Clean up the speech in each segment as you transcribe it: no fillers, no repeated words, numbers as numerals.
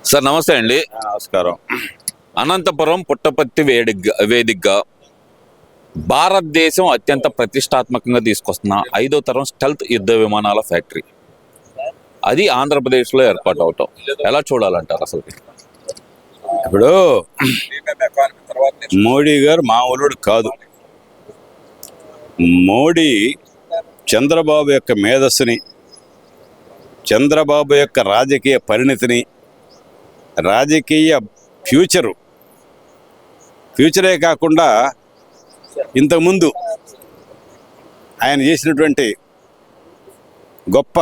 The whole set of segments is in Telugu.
సార్ నమస్తే అండి. నమస్కారం. అనంతపురం పుట్టపర్తి వేదికగా భారతదేశం అత్యంత ప్రతిష్టాత్మకంగా తీసుకొస్తున్న 5వ తరం స్టెల్త్ యుద్ధ విమానాల ఫ్యాక్టరీ అది ఆంధ్రప్రదేశ్లో ఏర్పాటు అవటం ఎలా చూడాలంటారు అసలు? ఇప్పుడు మోడీ గారు మామూలుడు కాదు. మోడీ చంద్రబాబు యొక్క మేధస్సుని, చంద్రబాబు యొక్క రాజకీయ పరిణితిని, రాజకీయ ఫ్యూచరే కాకుండా ఇంతకుముందు ఆయన చేసినటువంటి గొప్ప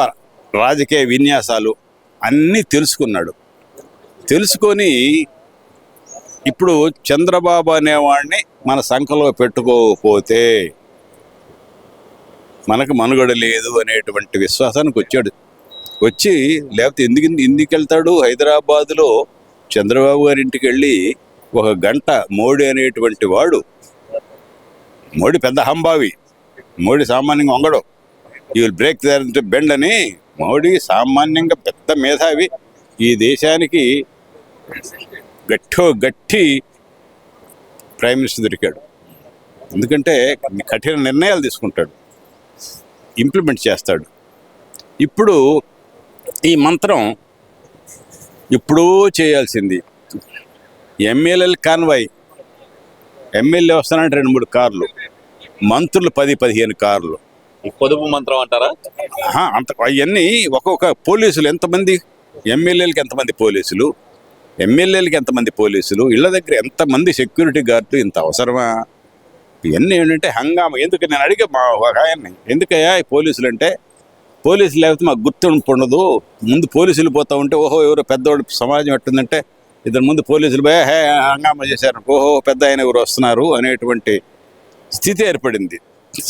రాజకీయ విన్యాసాలు అన్నీ తెలుసుకొని ఇప్పుడు చంద్రబాబు అనేవాడిని మన సంఖలో పెట్టుకోకపోతే మనకు మనుగడ లేదు అనేటువంటి విశ్వాసానికి వచ్చి లేకపోతే ఎందుకు వెళ్తాడు? హైదరాబాదులో చంద్రబాబు గారి ఇంటికి వెళ్ళి ఒక గంట మోడీ అనేటువంటి వాడు, మోడీ పెద్ద హంబావి, మోడీ సామాన్యంగా వంగడు, you will break their bend అని. మోడీ సామాన్యంగా పెద్ద మేధావి, ఈ దేశానికి గట్టి ప్రైమ్ మినిస్టర్ దొరికాడు. ఎందుకంటే కఠిన నిర్ణయాలు తీసుకుంటాడు, ఇంప్లిమెంట్ చేస్తాడు. ఇప్పుడు ఈ మంత్రం ఇప్పుడు చేయాల్సింది ఎమ్మెల్యేల కాన్వాయ్. ఎమ్మెల్యే వస్తానంటే 2-3 కార్లు, మంత్రులు 10-15 కార్లు. పొదుపు మంత్రం అంటారా? అంత అవన్నీ ఒక్కొక్క పోలీసులు ఎంతమంది, ఎమ్మెల్యేలకి ఎంతమంది పోలీసులు, ఎమ్మెల్యేలకి ఎంతమంది పోలీసులు, ఇళ్ళ దగ్గర ఎంతమంది సెక్యూరిటీ గార్డులు, ఇంత అవసరమా? ఇవన్నీ ఏంటంటే హంగామా. ఎందుకు నేను అడిగే మా ఒక ఆయన్ని, ఎందుకయ్యా ఈ పోలీసులు అంటే, పోలీసులు లేకపోతే మాకు గుర్తింపు ఉండదు, ముందు పోలీసులు పోతా ఉంటే ఓహో ఎవరో పెద్దవాడు సమాజం ఎట్టుందంటే ఇద్దరు ముందు పోలీసులు పోయా హంగామా చేశారు, ఓహో పెద్ద ఆయన ఎవరు వస్తున్నారు అనేటువంటి స్థితి ఏర్పడింది.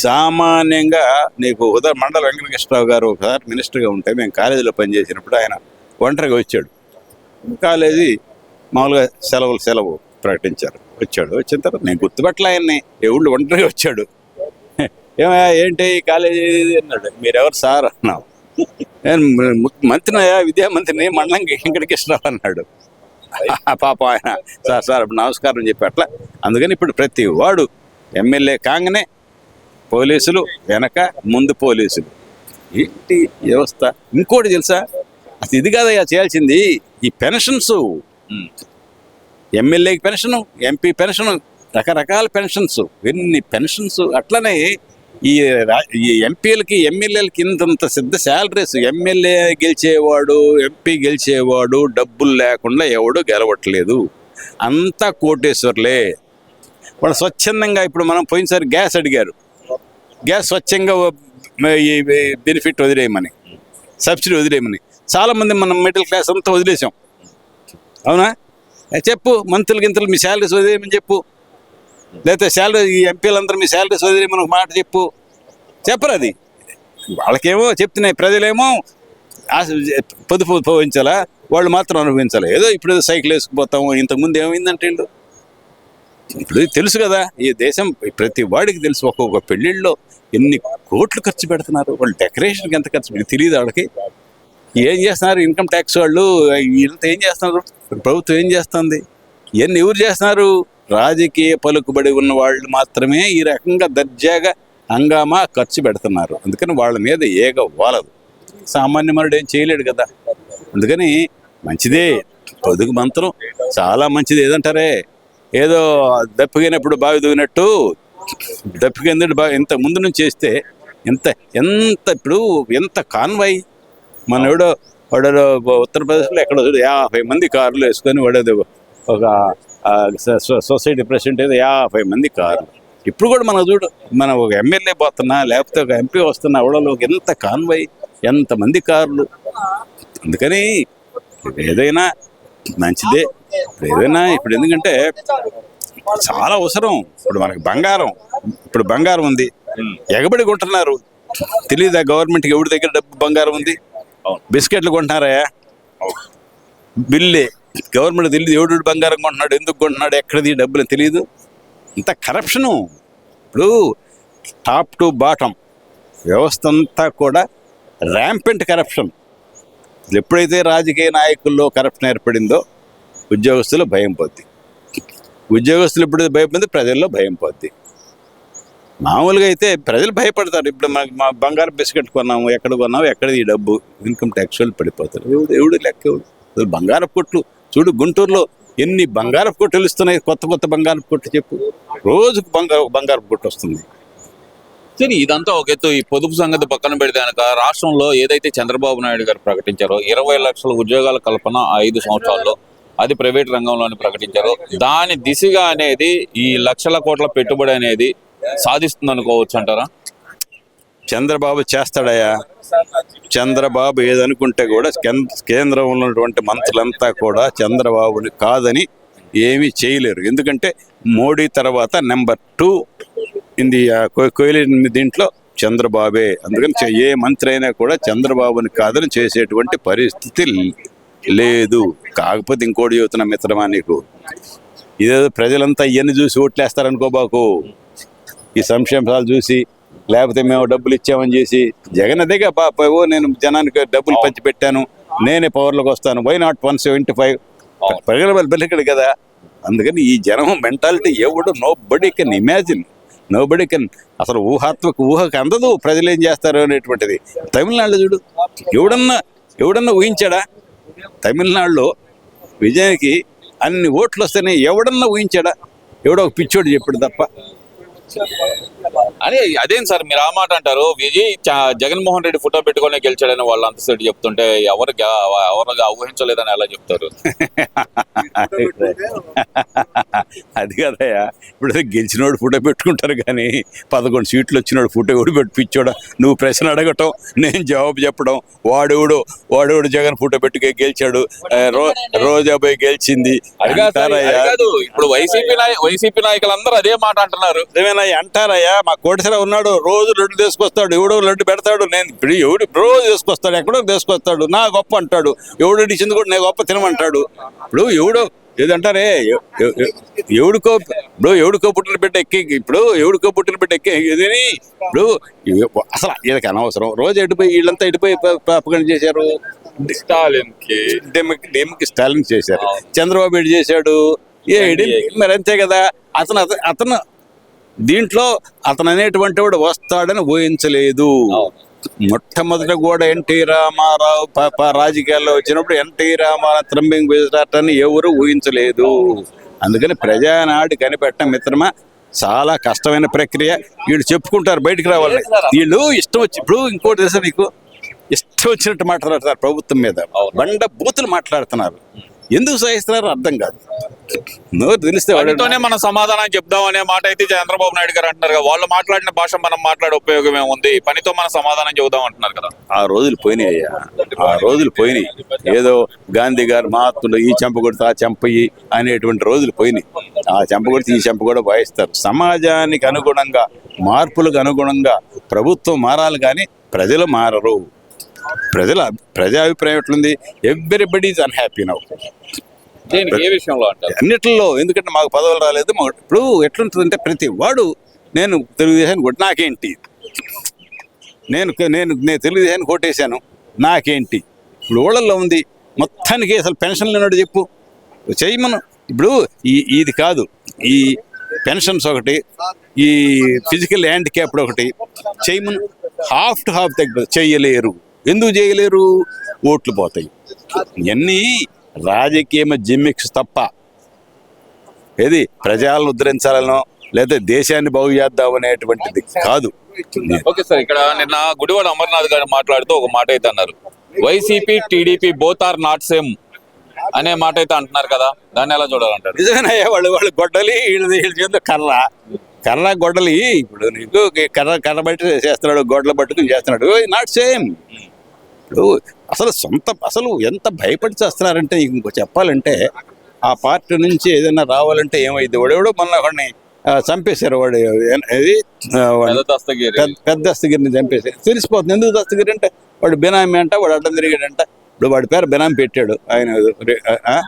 సామాన్యంగా నీకు మండల వెంకటకృష్ణరావు గారు ఒకసారి మినిస్టర్గా ఉంటే మేము కాలేజీలో పనిచేసినప్పుడు ఆయన ఒంటరిగా వచ్చాడు. కాలేజీ మామూలుగా సెలవు ప్రకటించారు. వచ్చిన తర్వాత నేను గుర్తుపట్టలే ఆయన్ని, ఎవళ్ళు ఒంటరిగా వచ్చాడు. ఏమయ్యా ఏంటి కాలేజీ అన్నాడు. మీరెవరు సార్ అన్నావు. నేను మంత్రినయా, విద్యామంత్రిని, మండలం వెంకటకృష్ణరావు అన్నాడు. పాప ఆయన సార్ నమస్కారం చెప్పి అట్లా. అందుకని ఇప్పుడు ప్రతి వాడు ఎమ్మెల్యే కాగానే పోలీసులు, వెనక ముందు పోలీసులు. ఏంటి వ్యవస్థ? ఇంకోటి తెలుసా, అసలు ఇది కాదయ్యా చేయాల్సింది, ఈ పెన్షన్స్, ఎమ్మెల్యేకి పెన్షను, ఎంపీ పెన్షను, రకరకాల పెన్షన్స్, ఎన్ని పెన్షన్స్. అట్లనే ఈ ఎంపీలకి ఎమ్మెల్యేలకి ఇంతంత సిద్ధ శాలరీస్. ఎమ్మెల్యే గెలిచేవాడు, ఎంపీ గెలిచేవాడు డబ్బులు లేకుండా ఎవడు గెలవట్లేదు, అంతా కోటేశ్వర్లే. వాళ్ళు స్వచ్ఛందంగా, ఇప్పుడు మనం పోయినసారి గ్యాస్ అడిగారు, గ్యాస్ స్వచ్ఛంగా ఈ బెనిఫిట్ వదిలేయమని, సబ్సిడీ వదిలేయమని చాలామంది మనం మిడిల్ క్లాస్ అంతా వదిలేసాం. అవునా? చెప్పు, మంత్రులు మీ శాలరీస్ వదిలేయమని చెప్పు, లేకపోతే ఈ ఎంపీలందరూ మీ శాలరీస్ వదిలేయమని ఒక మాట చెప్పరు. అది వాళ్ళకేమో చెప్తున్నాయి, ప్రజలేమో పొదుపు పోయించాలా, వాళ్ళు మాత్రం అనుభవించాలి. ఏదో ఇప్పుడు సైకిల్ వేసుకుపోతాము. ఇంతకుముందు ఏమైందంటే ఇప్పుడు తెలుసు కదా, ఈ దేశం ప్రతి వాడికి తెలుసు, ఒక్కొక్క పెళ్ళిళ్ళలో ఎన్ని కోట్లు ఖర్చు పెడుతున్నారు, వాళ్ళు డెకరేషన్కి ఎంత ఖర్చు పెట్టి తెలియదు వాళ్ళకి. ఏం చేస్తున్నారు ఇన్కమ్ ట్యాక్స్ వాళ్ళు, వీళ్ళంతా ఏం చేస్తున్నారు, ప్రభుత్వం ఏం చేస్తుంది, ఇవన్నీ ఎవరు చేస్తున్నారు? రాజకీయ పలుకుబడి ఉన్న వాళ్ళు మాత్రమే ఈ రకంగా దర్జాగా హంగామా ఖర్చు పెడుతున్నారు. అందుకని వాళ్ళ మీద ఏగ వాలదు, సామాన్యమనుడు ఏం చేయలేడు కదా. అందుకని మంచిదే పొదుగు మంత్రం, చాలా మంచిది. ఏదంటారే, ఏదో దప్పిగినప్పుడు బావి దూగినట్టు, దప్పికిందడు బాగా ఇంత ముందు నుంచి చేస్తే ఎంత ఇప్పుడు ఎంత కాన్వాయ్. మన వాడు ఉత్తరప్రదేశ్లో ఎక్కడో 50 మంది కార్లు వేసుకొని వాడేది ఒక సొసైటీ ప్రెసిడెంట్ ఏదో 50 మంది కార్లు. ఇప్పుడు కూడా మనం మనం ఒక ఎమ్మెల్యే పోతున్నా, లేకపోతే ఒక ఎంపీ వస్తున్నా, అవడలోకి ఎంత కాన్వాయ్, ఎంతమంది కార్లు. అందుకని ఏదైనా మంచిదే. ఇప్పుడు ఎందుకంటే చాలా అవసరం. ఇప్పుడు మనకి బంగారం ఉంది, ఎగబడి కొంటున్నారు. తెలియదా గవర్నమెంట్కి ఎవరి దగ్గర డబ్బు బంగారం ఉంది? బిస్కెట్లు కొంటున్నారా? బిల్లే గవర్నమెంట్ తెలియదు, ఎవడు బంగారం కొంటున్నాడు, ఎందుకు కొంటున్నాడు, ఎక్కడిది డబ్బులు తెలియదు. ఇంత కరప్షను. ఇప్పుడు టాప్ టు బాటం వ్యవస్థ అంతా కూడా ర్యాంపెంట్ కరప్షన్. ఎప్పుడైతే రాజకీయ నాయకుల్లో కరప్షన్ ఏర్పడిందో ఉద్యోగస్తులు భయం పోద్ది, ఉద్యోగస్తులు ఎప్పుడైతే భయపడింది ప్రజల్లో భయం పోద్ది. మామూలుగా అయితే ప్రజలు భయపడతారు. ఇప్పుడు మా బంగారు బిస్కెట్ కొన్నాము, ఎక్కడ కొన్నాము, ఎక్కడ ఈ డబ్బు, ఇన్కమ్ ట్యాక్స్ వాళ్ళు పడిపోతారు. ఎవడు లెక్క ఎవడు? అసలు బంగారపు కొట్లు చూడు, గుంటూరులో ఎన్ని బంగారపు కొట్టులు ఇస్తున్నాయి, కొత్త కొత్త బంగారపు కొట్టు చెప్పు, రోజుకు బంగారపు కొట్టు వస్తుంది. సరే, ఇదంతా ఒక ఎత్తు. ఈ పొదుపు సంగతి పక్కన పెడితే కనుక రాష్ట్రంలో ఏదైతే చంద్రబాబు నాయుడు గారు ప్రకటించారో 20 లక్షల ఉద్యోగాల కల్పన 5 సంవత్సరాల్లో, అది ప్రైవేట్ రంగంలోని ప్రకటించారు. దాని దిశగా అనేది ఈ లక్షల కోట్ల పెట్టుబడి అనేది సాధిస్తుంది అనుకోవచ్చు అంటారా? చంద్రబాబు చేస్తాడయా? చంద్రబాబు ఏదనుకుంటే కూడా కేంద్రంలో ఉన్నటువంటి మంత్రులంతా కూడా చంద్రబాబుని కాదని ఏమీ చేయలేరు. ఎందుకంటే మోడీ తర్వాత నెంబర్ 2 ఇది కోహ్లీ దీంట్లో చంద్రబాబే. అందుకని ఏ మంత్రి అయినా కూడా చంద్రబాబుని కాదని చేసేటువంటి పరిస్థితి లేదు. కాకపోతే ఇంకోటి చెబుతున్నా మిత్రమా నీకు, ఇదేదో ప్రజలంతా ఇవన్నీ చూసి ఓట్లేస్తారనుకోబాకు. ఈ సంక్షేమాలు చూసి, లేకపోతే మేము డబ్బులు ఇచ్చామని చేసి, జగన్ అదేగా బాబు నేను జనానికి డబ్బులు పంచి పెట్టాను, నేనే పవర్లోకి వస్తాను, వై నాట్ 175 ప్రజల బలికడు కదా. అందుకని ఈ జనం మెంటాలిటీ ఎవడు nobody can imagine, nobody can, అసలు ఊహకు అందదు ప్రజలు ఏం చేస్తారు అనేటువంటిది. తమిళనాడులో చూడు, ఎవడన్నా ఊహించాడా? తమిళనాడులో విజయానికి అన్ని ఓట్లు వస్తేనే ఎవడన్నా ఊహించాడా? ఎవడో ఒక పిచ్చోడు చెప్పాడు తప్ప. అదేం సార్ మీరు ఆ మాట అంటారు? విజయ్ జగన్మోహన్ రెడ్డి ఫోటో పెట్టుకొని గెలిచాడని వాళ్ళు అంతసేపు చెప్తుంటే ఎవరు ఊహించలేదని ఎలా చెప్తారు? అది కదయ్యా, ఇప్పుడు గెలిచినోడు ఫోటో పెట్టుకుంటారు కానీ 11 సీట్లు వచ్చినోడు ఫోటో ఎవడు పెట్టించోడా? నువ్వు ప్రశ్న అడగటం, నేను జవాబు చెప్పడం, వాడెవడు జగన్ ఫోటో పెట్టుకే గెలిచాడు, రోజాబాయి గెలిచింది ఇప్పుడు వైసీపీ నాయకులందరూ అదే మాట అంటున్నారు. అంటారయ్యా, మా కోటేశ్వర ఉన్నాడు, రోజు లడ్డు తీసుకొస్తాడు, ఎవడో లడ్డు పెడతాడు, నేను ఇప్పుడు ఎవడు రోజు తీసుకొస్తాడు, ఎక్కడో తీసుకొస్తాడు, నా గొప్ప అంటాడు, ఎవడు ఇచ్చింది కూడా నేను గొప్ప తినమంటాడు. ఇప్పుడు ఎవడో ఏదంటారే, ఎవడికో పుట్టిన బిడ్డ ఎక్కి, ఇప్పుడు ఎవడికో పుట్టిన బిడ్డ ఎక్కి ఇప్పుడు అసలు వీళ్ళకి అనవసరం. రోజు ఎడిపోయి వీళ్ళంతా ఎడిపోయి పాపగండి చేశారు, స్టాలిన్ చేశారు, చంద్రబాబు ఎడి చేశాడు, మరి అంతే కదా. అతను దీంట్లో అతను అనేటువంటి వాడు వస్తాడని ఊహించలేదు. మొట్టమొదట కూడా ఎన్టీ రామారావు రాజకీయాల్లో వచ్చినప్పుడు ఎన్టీ రామారావు త్రంబింగ్ గుజరాత్ ఎవరు ఊహించలేదు. అందుకని ప్రజానాడు కనిపెట్టడం మిత్రమా చాలా కష్టమైన ప్రక్రియ. వీళ్ళు చెప్పుకుంటారు బయటికి రావాలి, వీళ్ళు ఇష్టం వచ్చి, ఇప్పుడు ఇంకోటి తెలుసా నీకు, ఇష్టం వచ్చినట్టు మాట్లాడుతున్నారు ప్రభుత్వం మీద, బండ బూతులు మాట్లాడుతున్నారు. ఎందుకు సహిస్తున్నారు అర్థం కాదు. తెలిస్తే వాటితోనే మనం సమాధానం చెప్దాం అనే మాట అయితే చంద్రబాబు నాయుడు గారు అంటున్నారు కదా. వాళ్ళు మాట్లాడిన భాష మనం మాట్లాడే ఉపయోగం ఏముంది, పనితో మనం సమాధానం చెబుదాం అంటున్నారు కదా. ఆ రోజులు పోయినాయి అయ్యా, ఆ రోజులు పోయినాయి. ఏదో గాంధీ గారు మహాత్ముడు ఈ చెంప కొడితే ఆ చెంపయి అనేటువంటి రోజులు పోయినాయి. ఆ చెంప కొడితే ఈ చెంప కూడా వాయిస్తారు. సమాజానికి అనుగుణంగా, మార్పులకు అనుగుణంగా ప్రభుత్వం మారాలి కానీ ప్రజలు మారరు. ప్రజా అభిప్రాయం ఎట్లుంది? Everybody is unhappy now. ఏ విషయంలో అంటారు? అన్నిటిలో. ఎందుకంటే మాకు పదవులు రాలేదు. ఇప్పుడు ఎట్లుంటుందంటే ప్రతి వాడు నేను తెలుగుదేశానికి కొట్టి నాకేంటి, నేను తెలుగుదేశానికి కొట్టేశాను నాకేంటి. ఇప్పుడు ఊళ్ళల్లో ఉంది మొత్తానికి. అసలు పెన్షన్లు ఉన్నాడు చెప్పు, చేయమను. ఇప్పుడు ఇది కాదు, ఈ పెన్షన్స్ ఒకటి, ఈ ఫిజికల్ హ్యాండిక్యాప్డ్ ఒకటి చేయమను. హాఫ్ టు హాఫ్ చేయలేరు. ఎందుకు చేయలేరు? ఓట్లు పోతాయి. ఇవన్నీ రాజకీయ జిమ్మిక్స్ తప్ప ఏది ప్రజలను ఉద్ధరించాలనో లేదా దేశాన్ని బాగు చేద్దాం అనేటువంటిది కాదు. ఓకే సార్, ఇక్కడ నిన్న గుడివాడ అమర్నాథ్ గారు మాట్లాడుతూ ఒక మాట అయితే అన్నారు, YCP TDP both are not same అనే మాట అయితే అంటున్నారు కదా, దాన్ని ఎలా చూడాలంటారు? నిజమేనయ్యా, వాళ్ళు గొడ్డలి, వీళ్ళ చేతిలో కర్ర గొడ్డలి. ఇప్పుడు నీకు కర్ర బట్టి చేస్తున్నాడు, గొడ్డలు పట్టుకుని చేస్తున్నాడు, నాట్ సేమ్. ఇప్పుడు అసలు ఎంత భయపడి చేస్తున్నారంటే, ఇంకో చెప్పాలంటే ఆ పార్టీ నుంచి ఏదైనా రావాలంటే ఏమైంది, వాడెవడో మొన్న వాడిని చంపేశారు. వాడు పెద్ద దస్తగిరిని చంపేశారు. తెలిసిపోతుంది ఎందుకు దస్తగిరి అంటే, వాడు బెనామీ అంట, వాడు అడ్డం తిరిగాడంట. ఇప్పుడు వాడి పేరు బెనామీ పెట్టాడు ఆయన,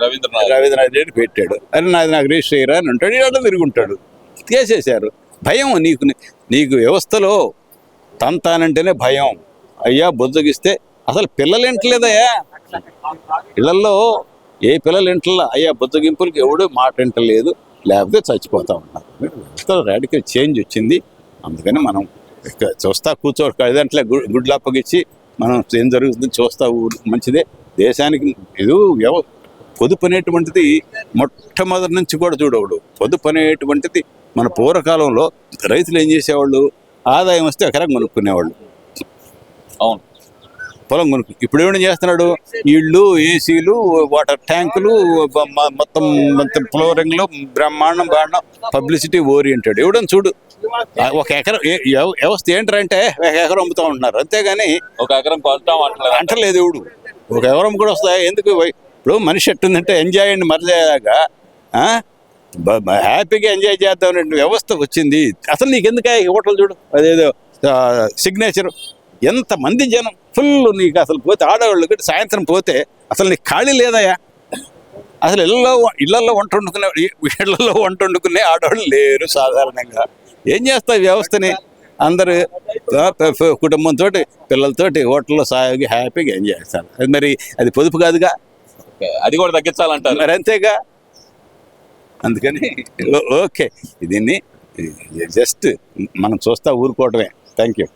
రవీంద్రనాథ్ రెడ్డి పెట్టాడు. అని నాకు రిజిస్టర్ అయ్యారా అని ఉంటాడు, అడ్డం తిరుగుంటాడు. చేసేశారు. భయం నీకు వ్యవస్థలో తంతానంటేనే భయం. అయ్యా బొజ్జగిస్తే అసలు పిల్లలు వింటలేదయ్యా, ఇళ్లలో ఏ పిల్లలు వింటలా, అయ్యా బుద్ధగింపులకి ఎవడూ మాట వింటలేదు, లేకపోతే చచ్చిపోతా ఉన్నారు. రాడికల్ చేంజ్ వచ్చింది. అందుకని మనం ఇక చూస్తా కూర్చోదంటే గుడ్లు అప్పగిచ్చి మనం ఏం జరుగుతుంది చూస్తా మంచిదే. దేశానికి ఇది పొదుపు అనేటువంటిది మొట్టమొదటి నుంచి కూడా చూడవడు. పొదుపు అనేటువంటిది మన పూర్వకాలంలో రైతులు ఏం చేసేవాళ్ళు, ఆదాయం వస్తే ఎకరం కొనుక్కునేవాళ్ళు, అవును, పొలం కొనుక్కు. ఇప్పుడు ఏమైనా చేస్తున్నాడు, ఇళ్ళు, ఏసీలు, వాటర్ ట్యాంకులు, మొత్తం మొత్తం ఫ్లోరింగ్లు, బ్రహ్మాండం పబ్లిసిటీ ఓరియంటెడ్. ఎవడని చూడు, ఒక ఎకరం వ్యవస్థ ఏంటంటే ఒక ఎకరం అమ్ముతా ఉంటున్నారు, అంతేగాని ఒక ఎకరం కొలుద్దాం అంటలేదు ఎవడు. ఒక ఎకరం కూడా వస్తాయి ఎందుకు? ఇప్పుడు మనిషి ఎట్టుందంటే ఎంజాయ్ అండి మరలేగా హ్యాపీగా ఎంజాయ్ చేద్దాం వ్యవస్థ వచ్చింది. అసలు నీకు ఎందుకు హోటల్ చూడు, అదేదో సిగ్నేచర్, ఎంతమంది జనం ఫుల్. నీకు అసలు పోతే ఆడవాళ్ళు కూడా సాయంత్రం పోతే అసలు నీకు ఖాళీ లేదయా. అసలు ఇళ్లలో వంట వండుకునే ఆడవాళ్ళు లేరు సాధారణంగా. ఏం చేస్తావు వ్యవస్థని? అందరూ కుటుంబంతో పిల్లలతోటి హోటల్లో సాగి హ్యాపీగా ఎంజాయ్ చేస్తారు. అది మరి అది పొదుపు కాదుగా, అది కూడా తగ్గించాలంటారు. మరి అంతేగా. అందుకని ఓకే, దీన్ని జస్ట్ మనం చూస్తా ఊరుకోవటమే. Thank you.